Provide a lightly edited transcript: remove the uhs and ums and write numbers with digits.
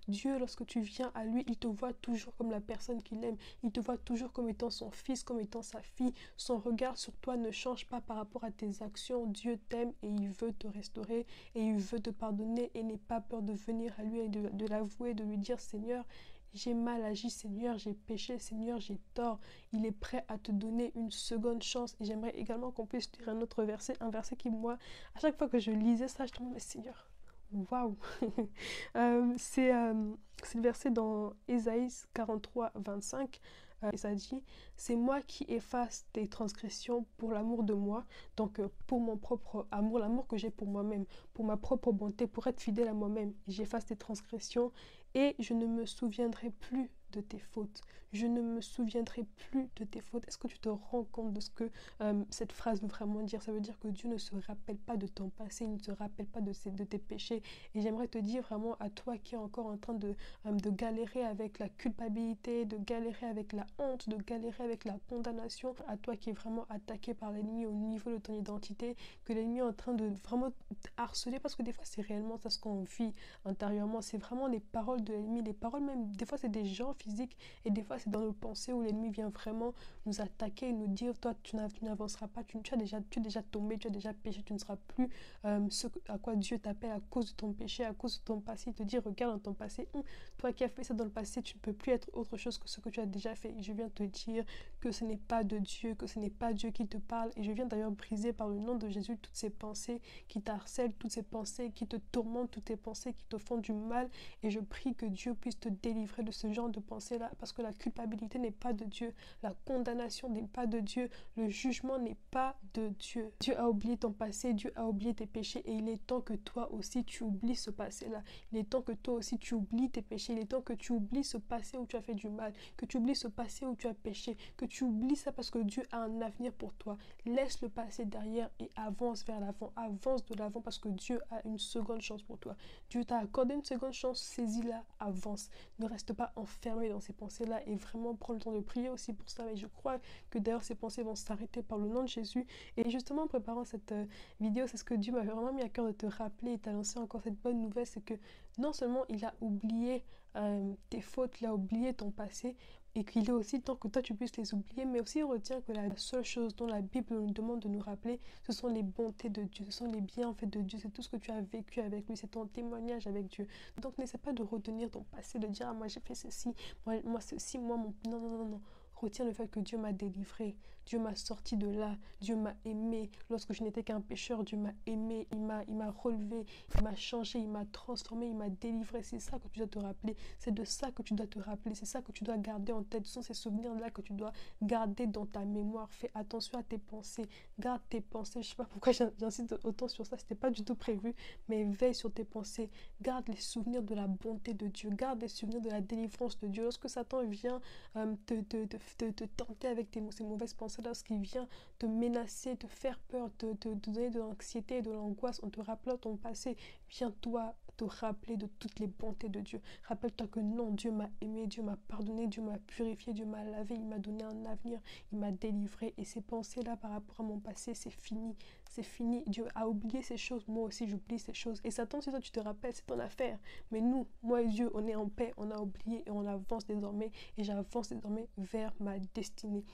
Dieu, lorsque tu viens à lui, il te voit toujours comme la personne qu'il aime. Il te voit toujours comme étant son fils, comme étant sa fille. Son regard sur toi ne change pas par rapport à tes actions. Dieu t'aime et il veut te restaurer et il veut te pardonner et n'aie pas peur de venir à lui et de l'avouer, de lui dire Seigneur, j'ai mal agi Seigneur, j'ai péché Seigneur, j'ai tort. Il est prêt à te donner une seconde chance. Et j'aimerais également qu'on puisse lire un autre verset, un verset qui moi, à chaque fois que je lisais ça, je me disais Seigneur, waouh. C'est le verset dans Ésaïe 43, 25. Et ça dit, c'est moi qui efface tes transgressions pour l'amour de moi, donc pour mon propre amour, l'amour que j'ai pour moi-même, pour ma propre bonté, pour être fidèle à moi-même. J'efface tes transgressions et je ne me souviendrai plus de tes fautes. Je ne me souviendrai plus de tes fautes. Est-ce que tu te rends compte de ce que cette phrase veut vraiment dire? Ça veut dire que Dieu ne se rappelle pas de ton passé, il ne se rappelle pas de tes péchés. Et j'aimerais te dire vraiment à toi qui es encore en train de galérer avec la culpabilité, de galérer avec la honte, de galérer avec la condamnation, à toi qui es vraiment attaqué par l'ennemi au niveau de ton identité, que l'ennemi est en train de vraiment te harceler, parce que des fois c'est réellement ça ce qu'on vit intérieurement, c'est vraiment les paroles de l'ennemi, les paroles même, des fois c'est des gens physiques et des fois c'est dans nos pensées où l'ennemi vient vraiment nous attaquer et nous dire toi tu n'avanceras pas, tu es déjà tombé, tu as déjà péché, tu ne seras plus ce à quoi Dieu t'appelle à cause de ton péché, à cause de ton passé. Il te dit regarde dans ton passé, toi qui as fait ça dans le passé, tu ne peux plus être autre chose que ce que tu as déjà fait. Et je viens te dire que ce n'est pas de Dieu, que ce n'est pas Dieu qui te parle. Et je viens d'ailleurs briser par le nom de Jésus toutes ces pensées qui t'harcèlent, toutes ces pensées qui te tourmentent, toutes tes pensées qui te font du mal. Et je prie que Dieu puisse te délivrer de ce genre de pensées-là, parce que la culpabilité n'est pas de Dieu, la condamnation n'est pas de Dieu, le jugement n'est pas de Dieu. Dieu a oublié ton passé, Dieu a oublié tes péchés et il est temps que toi aussi tu oublies ce passé-là. Il est temps que toi aussi tu oublies tes péchés. Il est temps que tu oublies ce passé où tu as fait du mal, que tu oublies ce passé où tu as péché, que tu oublies ça parce que Dieu a un avenir pour toi. Laisse le passé derrière et avance vers l'avant, avance de l'avant parce que Dieu a une seconde chance pour toi. Dieu t'a accordé une seconde chance, saisis-la, avance. Ne reste pas enfermé dans ces pensées-là et vraiment prends le temps de prier aussi pour ça. Et je crois que d'ailleurs ces pensées vont s'arrêter par le nom de Jésus. Et justement en préparant cette vidéo, c'est ce que Dieu m'avait vraiment mis à cœur de te rappeler et t'annoncer encore cette bonne nouvelle, c'est que non seulement il a oublié tes fautes, il a oublié ton passé et qu'il est aussi temps que toi tu puisses les oublier, mais aussi retient que la seule chose dont la Bible nous demande de nous rappeler, ce sont les bontés de Dieu, ce sont les bienfaits de Dieu, c'est tout ce que tu as vécu avec lui, c'est ton témoignage avec Dieu. Donc n'essaie pas de retenir ton passé, de dire ah, moi j'ai fait ceci, moi ceci, moi mon... Non, non, non, non. Retiens le fait que Dieu m'a délivré, Dieu m'a sorti de là, Dieu m'a aimé. Lorsque je n'étais qu'un pécheur, Dieu m'a aimé, il m'a relevé, il m'a changé, il m'a transformé, il m'a délivré. C'est ça que tu dois te rappeler, c'est de ça que tu dois te rappeler, c'est ça que tu dois garder en tête. Ce sont ces souvenirs-là que tu dois garder dans ta mémoire. Fais attention à tes pensées, garde tes pensées. Je ne sais pas pourquoi j'insiste autant sur ça, c'était pas du tout prévu, mais veille sur tes pensées. Garde les souvenirs de la bonté de Dieu, garde les souvenirs de la délivrance de Dieu. Lorsque Satan vient te tenter avec ces mauvaises pensées, lorsqu'il vient te menacer, te faire peur, te donner de l'anxiété et de l'angoisse en te rappelant ton passé, viens-toi te rappeler de toutes les bontés de Dieu. Rappelle-toi que non, Dieu m'a aimé, Dieu m'a pardonné, Dieu m'a purifié, Dieu m'a lavé, il m'a donné un avenir, il m'a délivré. Et ces pensées-là par rapport à mon passé, c'est fini. C'est fini. Dieu a oublié ces choses. Moi aussi, j'oublie ces choses. Et Satan, si toi tu te rappelles, c'est ton affaire. Mais nous, moi et Dieu, on est en paix, on a oublié et on avance désormais. Et j'avance désormais vers ma destinée.